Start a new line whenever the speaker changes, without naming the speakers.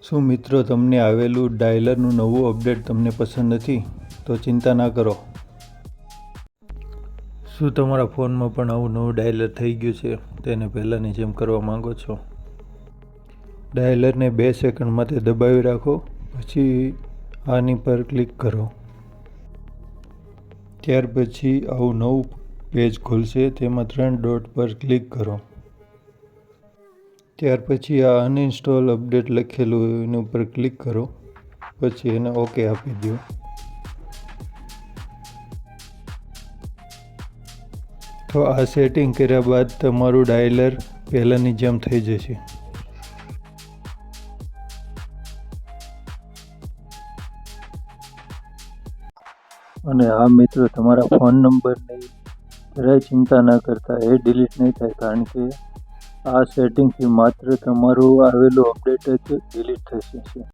શું મિત્રો તમને આવેલું ડાયલરનું નવું અપડેટ તમને પસંદ નથી તો ચિંતા ના કરો. શું તમારા ફોનમાં પણ આવું નવું ડાયલર થઈ ગયું છે તેને પહેલાંની જેમ કરવા માંગો છો? ડાયલરને 2 સેકન્ડ માટે દબાવી રાખો, પછી આની પર ક્લિક કરો. ત્યાર પછી આવું નવું પેજ ખુલશે, તેમાં 3 ડોટ પર ક્લિક કરો. ત્યાર પછી આ અનઇન્સ્ટોલ અપડેટ લખેલું એની ઉપર ક્લિક કરો, પછી એને ઓકે આપી દો. તો આ સેટિંગ કર્યા બાદ તમારું ડાયલર પહેલાંની જેમ થઈ જશે. અને હા મિત્રો, તમારા ફોન નંબરની જરાય ચિંતા ના કરતા, એ ડિલીટ નહીં થાય, કારણ કે આ સેટિંગથી માત્ર તમારું આવેલું અપડેટ જ ડિલીટ થશે.